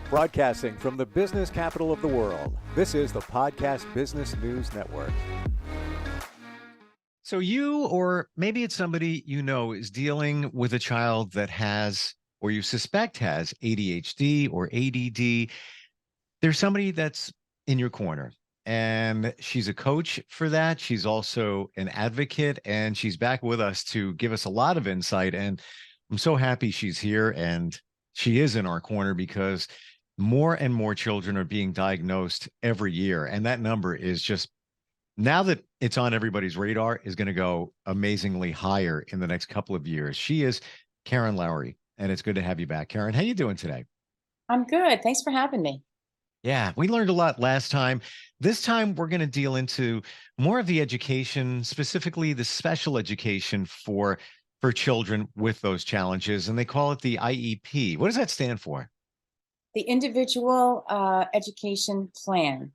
Broadcasting from the business capital of the world, this is the Podcast Business News Network. So you, or maybe it's somebody you know, is dealing with a child that has, or you suspect has ADHD or ADD. There's somebody that's in your corner, and she's a coach for that. She's also an advocate, and she's back with us to give us a lot of insight. And I'm so happy she's here, and she is in our corner because more and more children are being diagnosed every year. And that number is just, now that it's on everybody's radar, is going to go amazingly higher in the next couple of years. She is Karen Lowry, and it's good to have you back. Karen, how you doing today? I'm good. Thanks for having me. Yeah, we learned a lot last time. This time, we're going to deal into more of the education, specifically the special education for children with those challenges, and they call it the IEP. What does that stand for? The Individual Education Plan.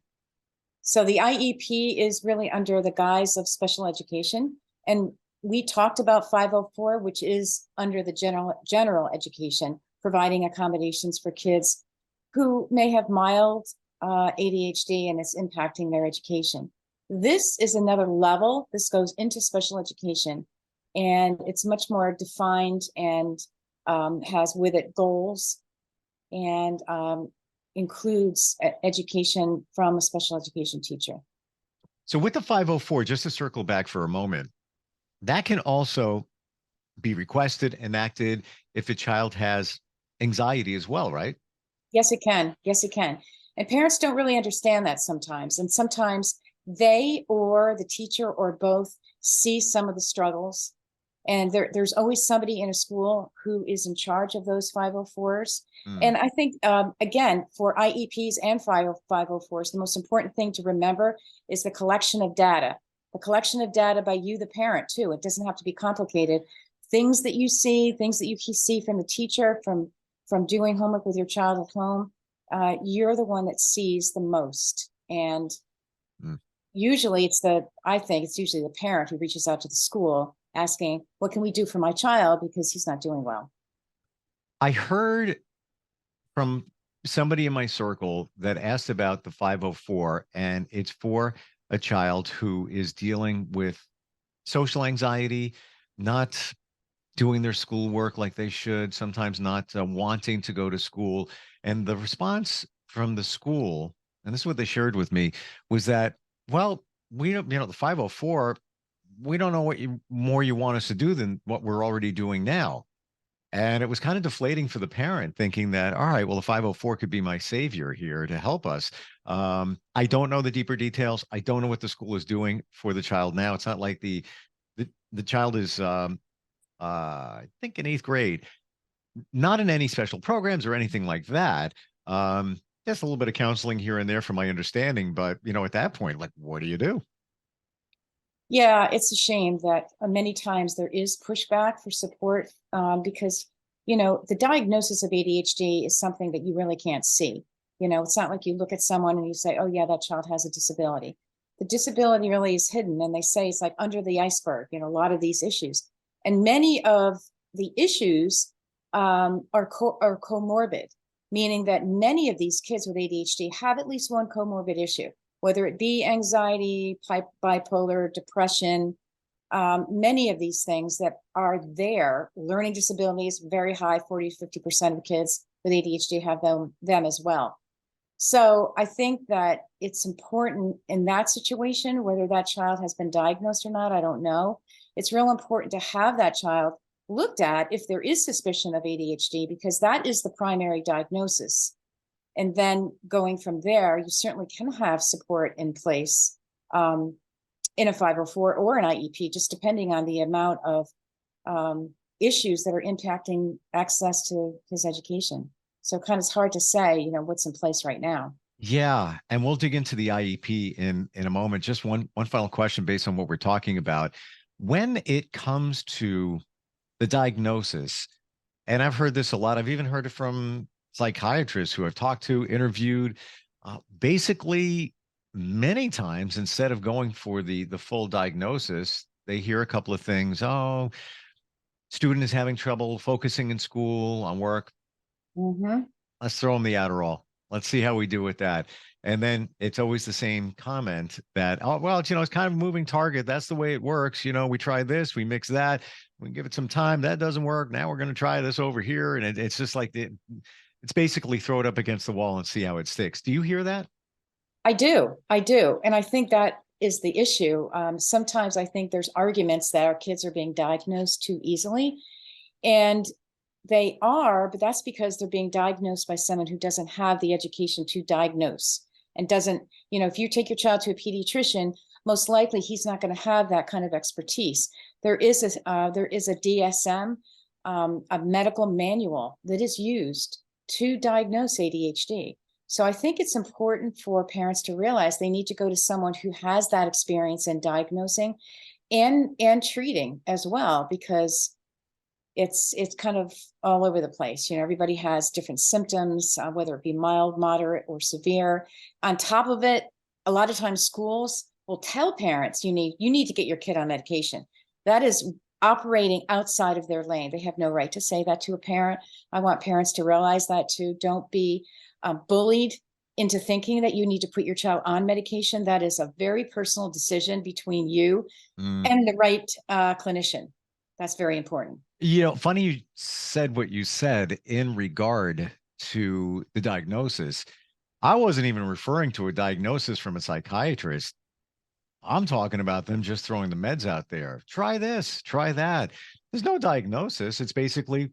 So the IEP is really under the guise of special education. And we talked about 504, which is under the general education, providing accommodations for kids who may have mild ADHD and it's impacting their education. This is another level. This goes into special education, and it's much more defined and has with it goals and includes education from a special education teacher. So with the 504, just to circle back for a moment, that can also be requested, enacted if a child has anxiety as well, right? Yes, it can. Yes, it can. And parents don't really understand that sometimes. And sometimes they or the teacher or both see some of the struggles. And there's always somebody in a school who is in charge of those 504s. And I think, again, for IEPs and 504s, the most important thing to remember is the collection of data. The collection of data by you, the parent, too. It doesn't have to be complicated. Things that you see, things that you see from the teacher, from doing homework with your child at home, you're the one that sees the most. And usually I think it's usually the parent who reaches out to the school asking, what can we do for my child because he's not doing well? I heard from somebody in my circle that asked about the 504, and it's for a child who is dealing with social anxiety, not doing their schoolwork like they should, sometimes not wanting to go to school. And the response from the school, and this is what they shared with me, was that, well, we don't, the 504, we don't know what more you want us to do than what we're already doing now. And it was kind of deflating for the parent, thinking that, all right, well, the 504 could be my savior here to help us. I don't know the deeper details. I don't know what the school is doing for the child now. It's not like the child is, I think, in 8th grade, not in any special programs or anything like that. Just a little bit of counseling here and there from my understanding. But, at that point, like, what do you do? Yeah, it's a shame that many times there is pushback for support because, the diagnosis of ADHD is something that you really can't see. It's not like you look at someone and you say, oh, yeah, that child has a disability. The disability really is hidden. And they say it's like under the iceberg, a lot of these issues. And many of the issues are comorbid, meaning that many of these kids with ADHD have at least one comorbid issue, whether it be anxiety, bipolar, depression, many of these things that are there. Learning disabilities, very high, 40 to 50% of kids with ADHD have them as well. So I think that it's important in that situation, whether that child has been diagnosed or not, I don't know. It's real important to have that child looked at if there is suspicion of ADHD, because that is the primary diagnosis. And then going from there, you certainly can have support in place in a 504 or an IEP, just depending on the amount of issues that are impacting access to his education. So kind of it's hard to say, what's in place right now. Yeah, and we'll dig into the IEP in a moment. Just one final question based on what we're talking about. When it comes to the diagnosis, and I've heard this a lot, I've even heard it from psychiatrists who I've talked to, interviewed, basically many times, instead of going for the full diagnosis, they hear a couple of things. Oh, student is having trouble focusing in school, on work. Mm-hmm. let's throw them the Adderall. Let's see how we do with that. And then it's always the same comment that, oh, well, it's kind of a moving target. That's the way it works. We try this, we mix that, we give it some time. That doesn't work. Now we're going to try this over here. And it's just like, it's basically throw it up against the wall and see how it sticks. Do you hear that? I do. I do. And I think that is the issue. Sometimes I think there's arguments that our kids are being diagnosed too easily. And they are, but that's because they're being diagnosed by someone who doesn't have the education to diagnose and doesn't, if you take your child to a pediatrician, most likely he's not going to have that kind of expertise. There is a DSM, a medical manual that is used to diagnose ADHD. So I think it's important for parents to realize they need to go to someone who has that experience in diagnosing and treating as well, because it's kind of all over the place. Everybody has different symptoms, whether it be mild, moderate, or severe. On top of it, a lot of times schools will tell parents you need to get your kid on medication. That is operating outside of their lane. They have no right to say that to a parent. I want parents to realize that too. Don't be bullied into thinking that you need to put your child on medication. That is a very personal decision between you and the right clinician. That's very important. Funny you said what you said in regard to the diagnosis. I wasn't even referring to a diagnosis from a psychiatrist. I'm talking about them just throwing the meds out there. Try this, try that. There's no diagnosis. It's basically,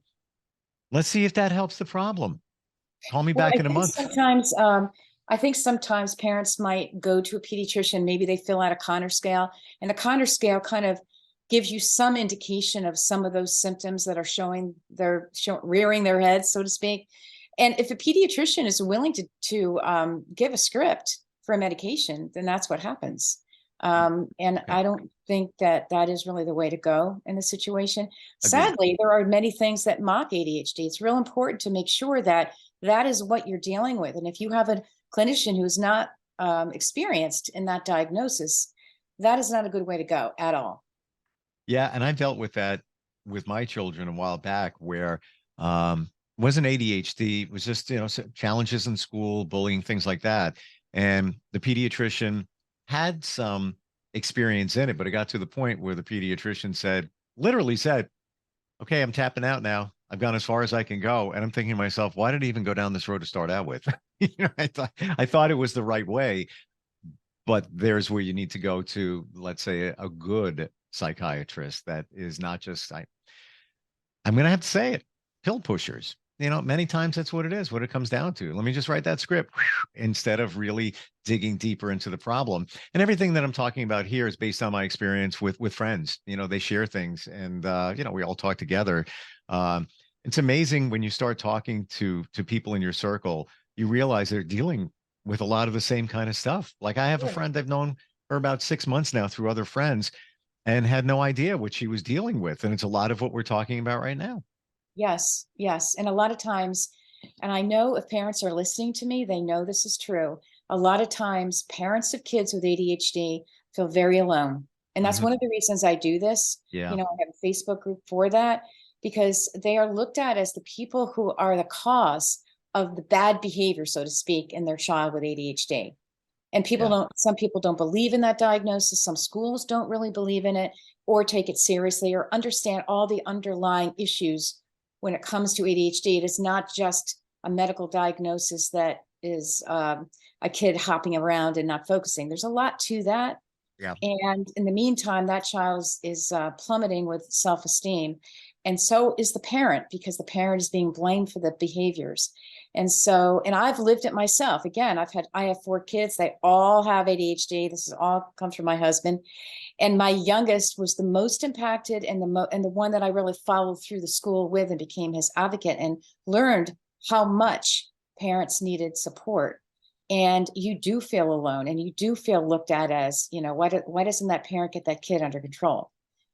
let's see if that helps the problem. Call me back in a month. I think sometimes parents might go to a pediatrician. Maybe they fill out a Connor scale, and the Connor scale kind of gives you some indication of some of those symptoms that are rearing their heads, so to speak. And if a pediatrician is willing to give a script for a medication, then that's what happens. And I don't think that is really the way to go in this situation. Sadly, there are many things that mock ADHD. It's real important to make sure that is what you're dealing with. And if you have a clinician who is not experienced in that diagnosis, that is not a good way to go at all. Yeah, and I dealt with that with my children a while back, where wasn't ADHD, it was just challenges in school, bullying, things like that. And the pediatrician had some experience in it, but it got to the point where the pediatrician literally said, okay, I'm tapping out now. I've gone as far as I can go. And I'm thinking to myself, why did I even go down this road to start out with? I thought it was the right way, but there's where you need to go to, let's say, a good psychiatrist that is not just, I'm going to have to say it, pill pushers. Many times that's what it comes down to. Let me just write that script instead of really digging deeper into the problem. And everything that I'm talking about here is based on my experience with friends. They share things, and we all talk together. It's amazing when you start talking to people in your circle, you realize they're dealing with a lot of the same kind of stuff. Like I have a friend I've known for about 6 months now through other friends, and had no idea what she was dealing with. And it's a lot of what we're talking about right now. Yes, yes. And a lot of times, and I know if parents are listening to me, they know this is true. A lot of times parents of kids with ADHD feel very alone. And that's one of the reasons I do this. Yeah. I have a Facebook group for that, because they are looked at as the people who are the cause of the bad behavior, so to speak, in their child with ADHD. And some people don't believe in that diagnosis. Some schools don't really believe in it or take it seriously or understand all the underlying issues when it comes to ADHD. It is not just a medical diagnosis that is a kid hopping around and not focusing. There's a lot to that. Yeah. And in the meantime, that child is plummeting with self-esteem. And so is the parent, because the parent is being blamed for the behaviors. And I've lived it myself. Again, I have 4 kids. They all have ADHD. This is all comes from my husband. And my youngest was the most impacted, and the one that I really followed through the school with and became his advocate and learned how much parents needed support. And you do feel alone, and you do feel looked at as, why doesn't that parent get that kid under control?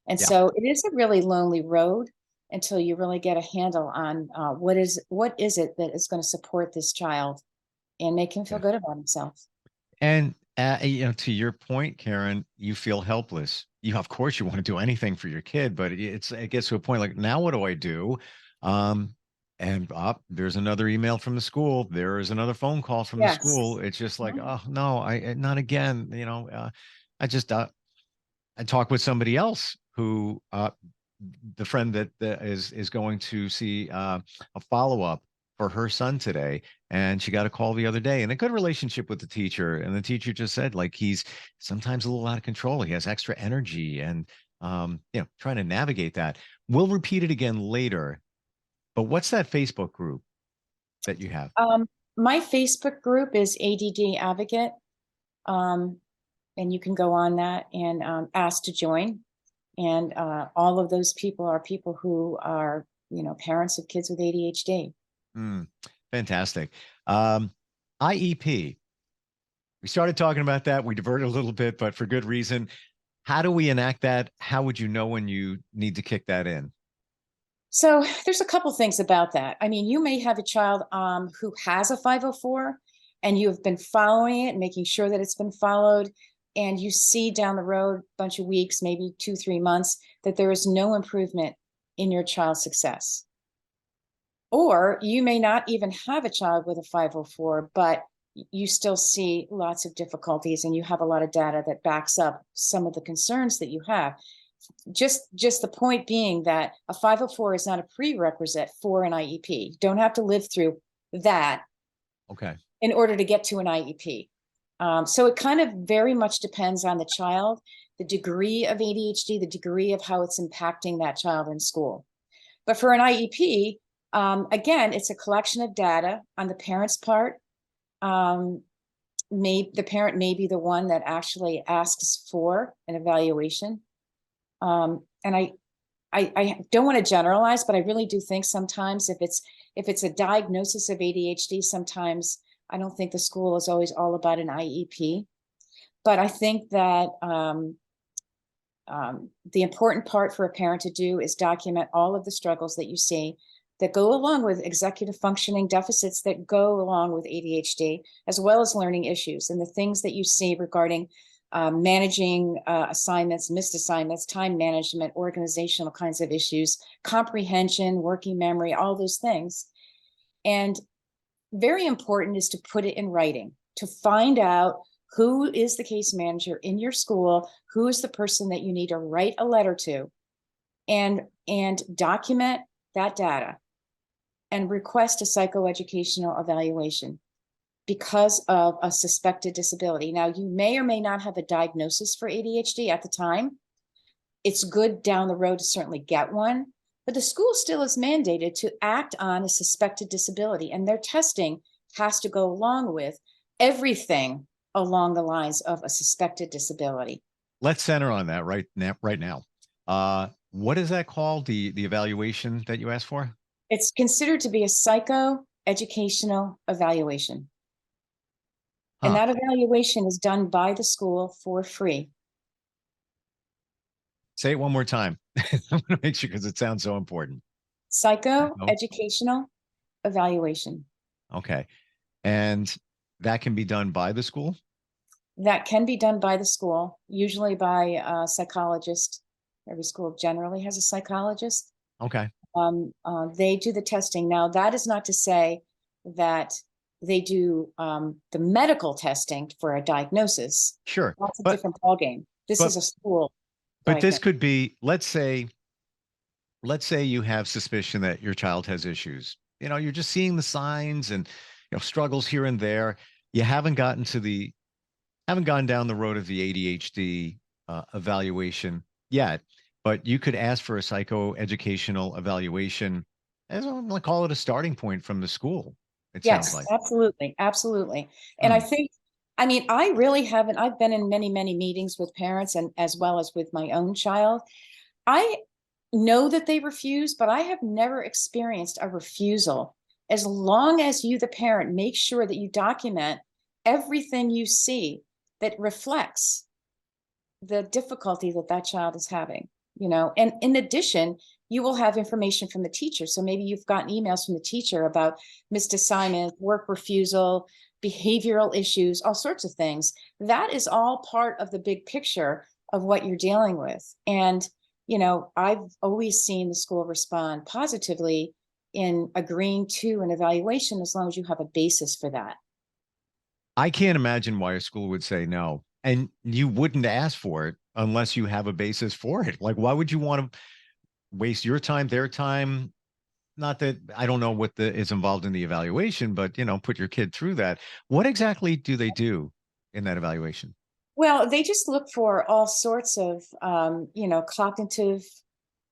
And so it is a really lonely road until you really get a handle on what is it that is going to support this child and make him feel good about himself. And to your point, Karen, you feel helpless. Of course, you want to do anything for your kid, but it gets to a point like, now what do I do? And there's another email from the school. There is another phone call from the school. Yes. It's just like, Mhm. oh no, not again. I just I talked with somebody else who the friend that is going to see a follow up for her son today, and she got a call the other day, and a good relationship with the teacher, and the teacher just said like he's sometimes a little out of control. He has extra energy, and trying to navigate that. We'll repeat it again later. But what's that Facebook group that you have? My Facebook group is ADD Advocate. Um, and you can go on that and ask to join. And all of those people are people who are, parents of kids with ADHD. Mm, fantastic. Um, IEP. We started talking about that. We diverted a little bit, but for good reason. How do we enact that? How would you know when you need to kick that in? So there's a couple things about that. I mean, you may have a child who has a 504 and you have been following it, making sure that it's been followed, and you see down the road, a bunch of weeks, maybe 2, 3 months, that there is no improvement in your child's success. Or you may not even have a child with a 504, but you still see lots of difficulties and you have a lot of data that backs up some of the concerns that you have. Just the point being that a 504 is not a prerequisite for an IEP. You don't have to live through that Okay. in order to get to an IEP. So it kind of very much depends on the child, the degree of ADHD, the degree of how it's impacting that child in school. But for an IEP, again, it's a collection of data on the parent's part. The parent may be the one that actually asks for an evaluation. And I don't want to generalize, but I really do think sometimes if it's a diagnosis of ADHD, sometimes I don't think the school is always all about an IEP. But I think that the important part for a parent to do is document all of the struggles that you see that go along with executive functioning deficits that go along with ADHD, as well as learning issues and the things that you see regarding managing assignments, missed assignments, time management, organizational kinds of issues, comprehension, working memory, all those things. And very important is to put it in writing, to find out who is the case manager in your school, who is the person that you need to write a letter to, and document that data and request a psychoeducational evaluation because of a suspected disability. Now, you may or may not have a diagnosis for ADHD at the time. It's good down the road to certainly get one, but the school still is mandated to act on a suspected disability, and their testing has to go along with everything along the lines of a suspected disability. Let's center on that right now. Right now, what is that called? The evaluation that you asked for? It's considered to be a psychoeducational evaluation. And Huh. that evaluation is done by the school for free. Say it one more time. I want to make sure because it sounds so important. Psychoeducational evaluation. Okay. And that can be done by the school? That can be done by the school, usually by a psychologist. Every school generally has a psychologist. Okay. They do the testing. Now, that is not to say that they do the medical testing for a diagnosis. Sure. That's a But different ballgame. This but is a school but this diagnosis. could be, let's say you have suspicion that your child has issues. You're just seeing the signs and struggles here and there. You haven't gone down the road of the ADHD evaluation yet, but you could ask for a psychoeducational evaluation, as I'm going to call it, a starting point from the school. It sounds Yes, like. absolutely, absolutely. And I Hmm. think, I mean, I really haven't, I've been in many, many meetings with parents and as well as with my own child. I know that they refuse, but I have never experienced a refusal. As long as you, the parent, make sure that you document everything you see that reflects the difficulty that that child is having, and in addition, you will have information from the teacher. So maybe you've gotten emails from the teacher about missed assignments, work refusal, behavioral issues, all sorts of things. That is all part of the big picture of what you're dealing with. And I've always seen the school respond positively in agreeing to an evaluation as long as you have a basis for that. I can't imagine why a school would say no. And you wouldn't ask for it unless you have a basis for it. Like, why would you want to waste your time, their time? Not that I don't know what is involved in the evaluation, but put your kid through that. What exactly do they do in that evaluation? Well, they just look for all sorts of, cognitive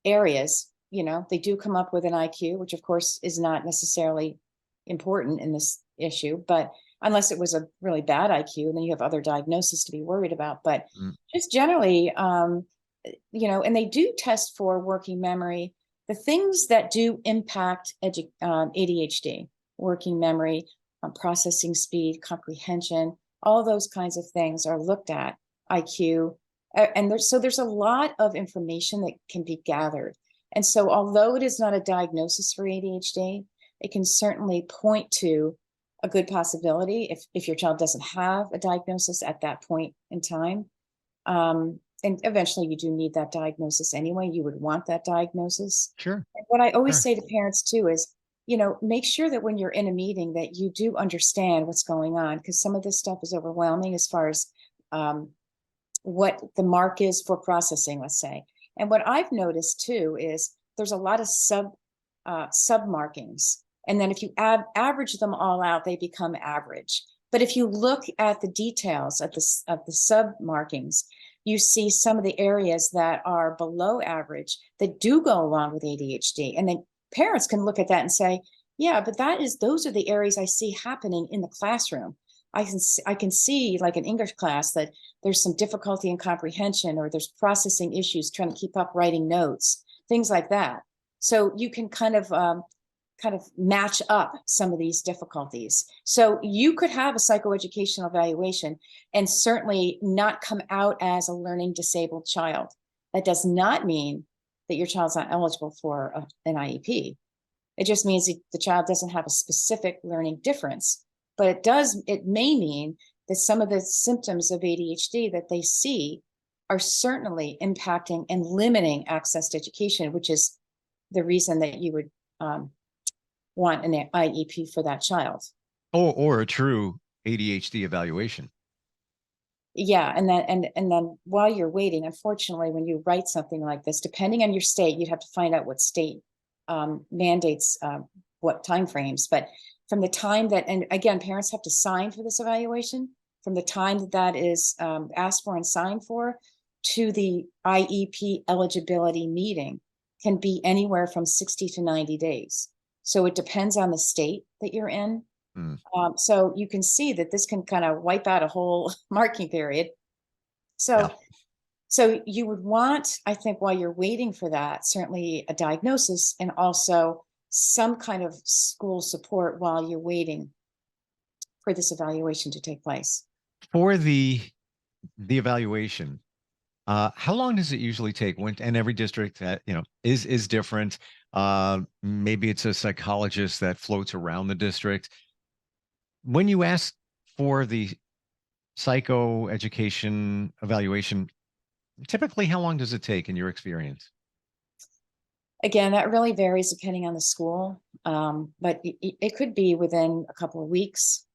areas. They do come up with an IQ, which of course is not necessarily important in this issue, but unless it was a really bad IQ, and then you have other diagnoses to be worried about. But just generally, and they do test for working memory, the things that do impact ADHD, working memory, processing speed, comprehension, all those kinds of things are looked at, IQ. And there's a lot of information that can be gathered. And so although it is not a diagnosis for ADHD, it can certainly point to a good possibility if your child doesn't have a diagnosis at that point in time. And eventually you do need that diagnosis anyway. You would want that diagnosis. Sure. And what I always Sure. say to parents too is, make sure that when you're in a meeting that you do understand what's going on, because some of this stuff is overwhelming as far as what the mark is for processing, let's say. And what I've noticed too is there's a lot of sub markings. And then if you average them all out, they become average. But if you look at the details of the sub markings, you see some of the areas that are below average that do go along with ADHD. And then parents can look at that and say, yeah, but those are the areas I see happening in the classroom. I can see, like an English class, that there's some difficulty in comprehension, or there's processing issues trying to keep up writing notes, things like that. So you can kind of match up some of these difficulties. So you could have a psychoeducational evaluation and certainly not come out as a learning disabled child. That does not mean that your child's not eligible for an IEP. It just means the child doesn't have a specific learning difference, but it may mean that some of the symptoms of ADHD that they see are certainly impacting and limiting access to education, which is the reason that you would want an IEP for that child. Or a true ADHD evaluation. Yeah, and then while you're waiting, unfortunately, when you write something like this, depending on your state, you'd have to find out what state mandates what timeframes. But from the time that, and again, parents have to sign for this evaluation, from the time that is asked for and signed for to the IEP eligibility meeting can be anywhere from 60 to 90 days. So it depends on the state that you're in. So you can see that this can kind of wipe out a whole marking period. So you would want, I think, while you're waiting for that, certainly a diagnosis and also some kind of school support while you're waiting for this evaluation to take place. For the evaluation, how long does it usually take? And every district that is different. Maybe it's a psychologist that floats around the district. When you ask for the psychoeducation evaluation, typically how long does it take in your experience? Again, that really varies depending on the school, but it could be within a couple of weeks.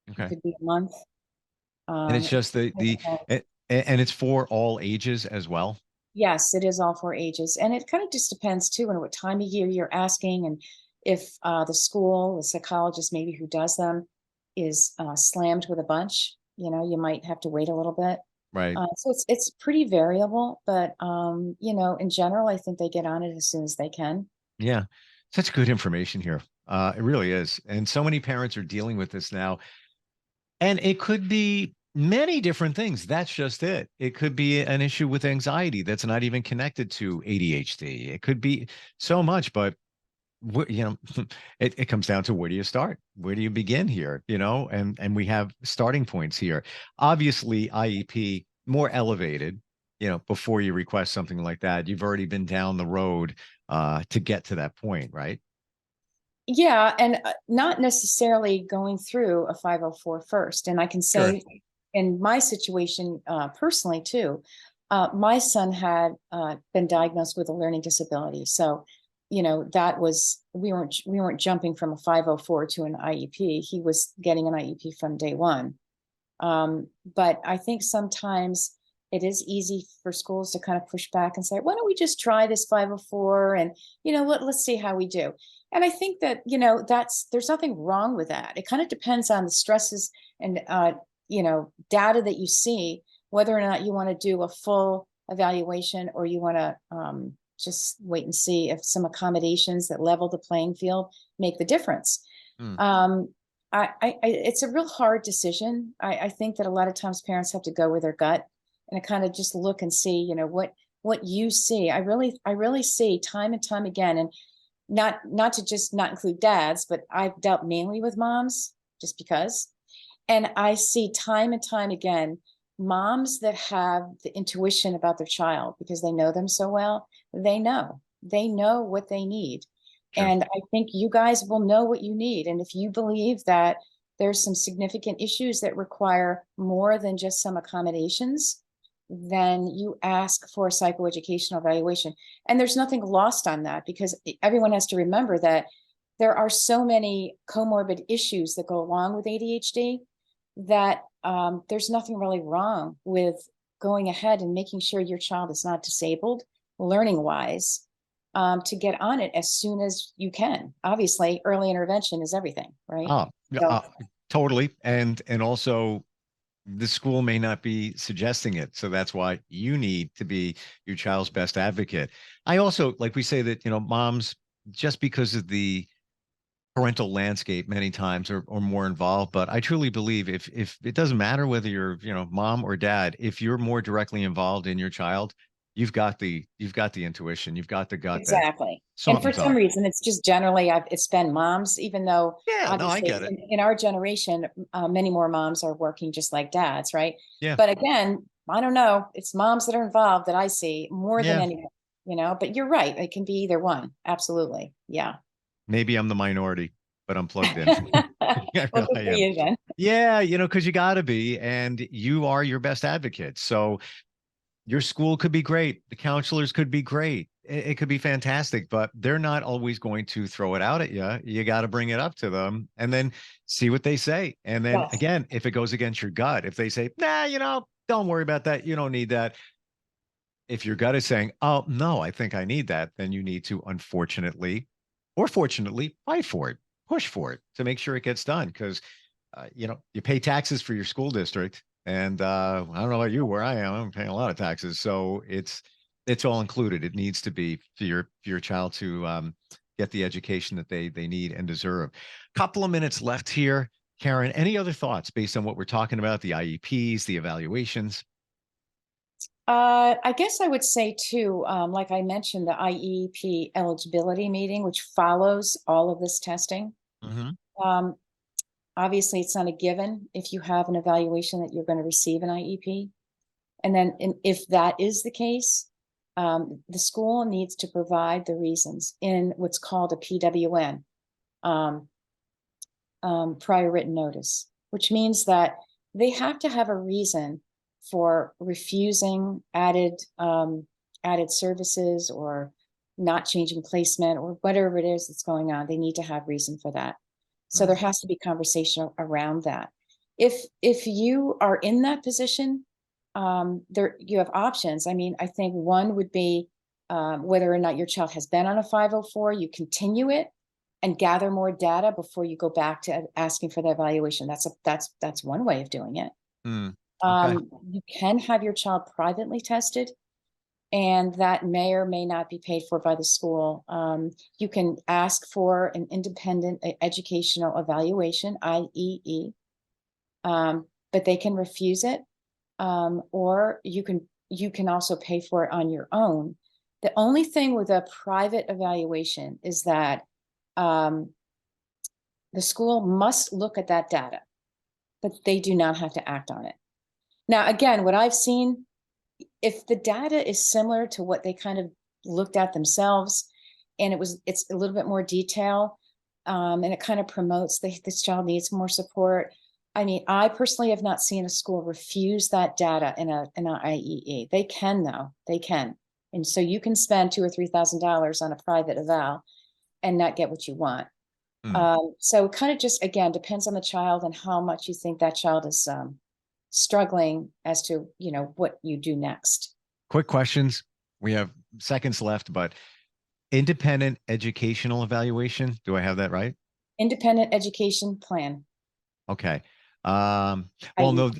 Okay. It could be a month. And it's just and it's for all ages as well? Yes, it is all for ages. And it kind of just depends too on what time of year you're asking, and if the school, the psychologist maybe who does them is slammed with a bunch, you might have to wait a little bit. Right. So it's pretty variable, but in general, I think they get on it as soon as they can. Yeah. Such good information here. It really is. And so many parents are dealing with this now. And it could be many different things. That's just it. It could be an issue with anxiety that's not even connected to ADHD. It could be so much, but it comes down to, where do you start? Where do you begin here? And we have starting points here. Obviously, IEP more elevated, before you request something like that. You've already been down the road to get to that point, right? Yeah, and not necessarily going through a 504 first. And I can say, Sure. In my situation personally too, my son had been diagnosed with a learning disability. So that was, we weren't jumping from a 504 to an IEP. He was getting an IEP from day one. But I think sometimes it is easy for schools to kind of push back and say, why don't we just try this 504 and, let's see how we do. And I think that, there's nothing wrong with that. It kind of depends on the stresses and, data that you see, whether or not you want to do a full evaluation or you want to just wait and see if some accommodations that level the playing field make the difference. It's a real hard decision. I think that a lot of times parents have to go with their gut and kind of just look and see, what you see. I really see time and time again, and not to just not include dads, but I've dealt mainly with moms just because. And I see time and time again, moms that have the intuition about their child because they know them so well, they know what they need. Sure. And I think you guys will know what you need. And if you believe that there's some significant issues that require more than just some accommodations, then you ask for a psychoeducational evaluation. And there's nothing lost on that, because everyone has to remember that there are so many comorbid issues that go along with ADHD that there's nothing really wrong with going ahead and making sure your child is not disabled learning wise, to get on it as soon as you can. Obviously, early intervention is everything, right? Totally. And also, the school may not be suggesting it. So that's why you need to be your child's best advocate. I also, like we say that, moms, just because of the parental landscape many times are more involved, but I truly believe if it doesn't matter whether you're, mom or dad, if you're more directly involved in your child, you've got the intuition, you've got the gut. Exactly. And for some reason, it's just generally, it's been moms, even though I get it. In our generation, many more moms are working just like dads, right? Yeah. But again, I don't know, it's moms that are involved that I see more than anyone, but you're right. It can be either one. Absolutely. Yeah. Maybe I'm the minority, but I'm plugged in. Well, good for you then. Yeah, because you got to be, and you are your best advocate. So your school could be great. The counselors could be great. It could be fantastic, but they're not always going to throw it out at you. You got to bring it up to them and then see what they say. And then again, if it goes against your gut, if they say, nah, don't worry about that. You don't need that. If your gut is saying, oh, no, I think I need that, then you need to, unfortunately, or fortunately, fight for it, push for it to make sure it gets done. Because, you pay taxes for your school district. And I don't know about you, where I am, I'm paying a lot of taxes. So it's all included. It needs to be for your child to get the education that they need and deserve. Couple of minutes left here. Karen, any other thoughts based on what we're talking about, the IEPs, the evaluations? I guess I would say too, like I mentioned, the IEP eligibility meeting, which follows all of this testing. Mm-hmm. Obviously, it's not a given if you have an evaluation that you're going to receive an IEP. And then if that is the case, the school needs to provide the reasons in what's called a PWN, prior written notice, which means that they have to have a reason for refusing added services or not changing placement or whatever it is that's going on. They need to have reason for that. So there has to be conversation around that. If you are in that position, you have options. I mean, I think one would be whether or not your child has been on a 504, you continue it and gather more data before you go back to asking for the evaluation. That's one way of doing it. Okay. You can have your child privately tested, and that may or may not be paid for by the school. You can ask for an independent educational evaluation, IEE, but they can refuse it, or you can also pay for it on your own. The only thing with a private evaluation is that the school must look at that data, but they do not have to act on it. Now, again, what I've seen, if the data is similar to what they kind of looked at themselves, and it's a little bit more detail, and it kind of promotes this child needs more support. I mean, I personally have not seen a school refuse that data in an IEE. They can, though. They can. And so you can spend $2,000 or $3,000 on a private eval and not get what you want. So it kind of just, again, depends on the child and how much you think that child is struggling as to, what you do next. Quick questions. We have seconds left, but independent educational evaluation. Do I have that right? Independent education plan. Okay. Well, no,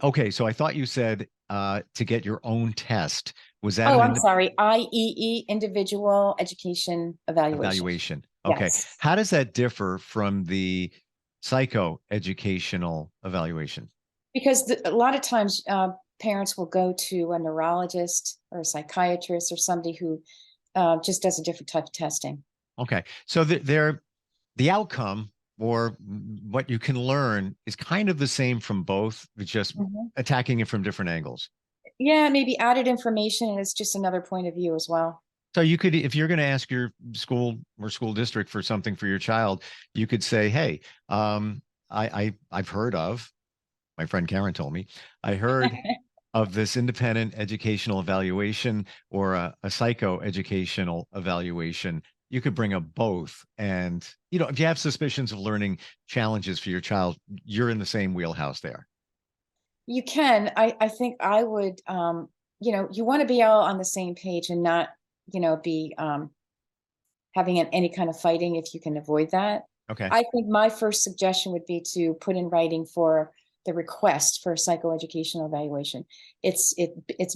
okay. So I thought you said to get your own test. Was that? Oh, I'm sorry. IEE, individual education evaluation. Okay. Yes. How does that differ from the psychoeducational evaluation? Because a lot of times parents will go to a neurologist or a psychiatrist or somebody who just does a different type of testing. Okay. So the outcome or what you can learn is kind of the same from both, just attacking it from different angles. Yeah, maybe added information, and it's just another point of view as well. So you could, if you're going to ask your school or school district for something for your child, you could say, hey, I've heard of, my friend Karen told me, I heard of this independent educational evaluation or a psychoeducational evaluation. You could bring up both. And, if you have suspicions of learning challenges for your child, you're in the same wheelhouse there. You can. I think I would, you want to be all on the same page and not, be having any kind of fighting if you can avoid that. Okay. I think my first suggestion would be to put in writing for the request for a psychoeducational evaluation. It's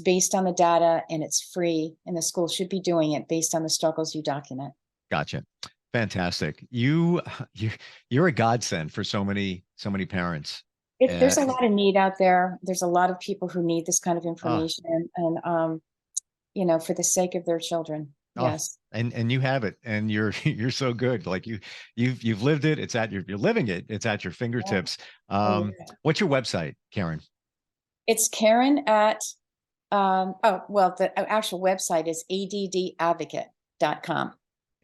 based on the data and it's free, and the school should be doing it based on the struggles you document. Gotcha. Fantastic. You're a godsend for so many parents. There's a lot of need out there. There's a lot of people who need this kind of information, and for the sake of their children. Yes. And you have it, and you're so good. Like you've lived it. You're living it. It's at your fingertips. Yeah. What's your website, Karen? It's Karen at the actual website is addadvocate.com.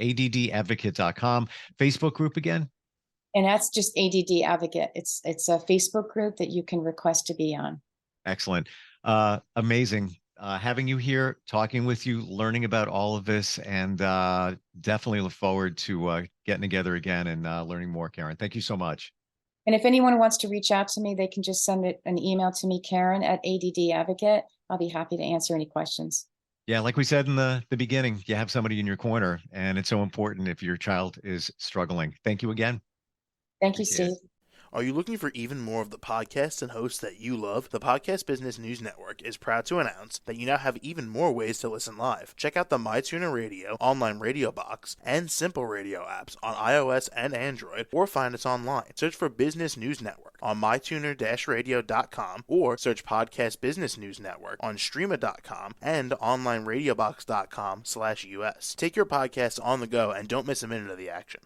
addadvocate.com. Facebook group again? And that's just ADD Advocate. It's a Facebook group that you can request to be on. Excellent. Amazing. Having you here, talking with you, learning about all of this, and definitely look forward to getting together again and learning more, Karen. Thank you so much. And if anyone wants to reach out to me, they can just send an email to me, Karen at ADD Advocate. I'll be happy to answer any questions. Yeah, like we said in the beginning, you have somebody in your corner, and it's so important if your child is struggling. Thank you again. Thank you, Steve. Are you looking for even more of the podcasts and hosts that you love? The Podcast Business News Network is proud to announce that you now have even more ways to listen live. Check out the MyTuner Radio, online radio box, and Simple Radio apps on iOS and Android, or find us online. Search for Business News Network on mytuner-radio.com, or search Podcast Business News Network on streama.com and onlineradiobox.com/US. Take your podcast on the go and don't miss a minute of the action.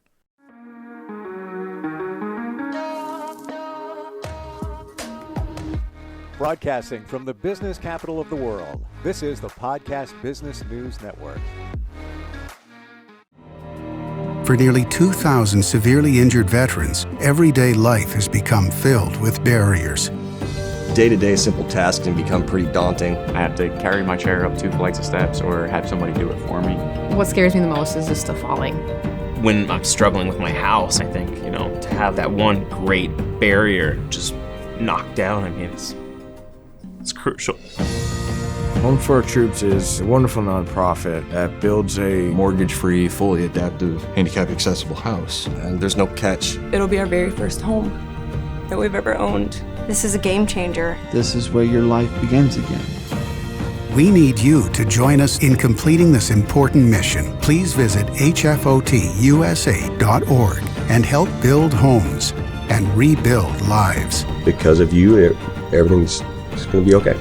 Broadcasting from the business capital of the world, this is the Podcast Business News Network. For nearly 2,000 severely injured veterans, everyday life has become filled with barriers. Day-to-day simple tasks can become pretty daunting. I have to carry my chair up 2 flights of steps or have somebody do it for me. What scares me the most is just the falling. When I'm struggling with my house, I think, to have that one great barrier just knocked down, it's crucial. Home for Our Troops is a wonderful nonprofit that builds a mortgage-free, fully adaptive, handicap-accessible house. And there's no catch. It'll be our very first home that we've ever owned. This is a game changer. This is where your life begins again. We need you to join us in completing this important mission. Please visit hfotusa.org and help build homes and rebuild lives. Because of you, everything's going to be okay.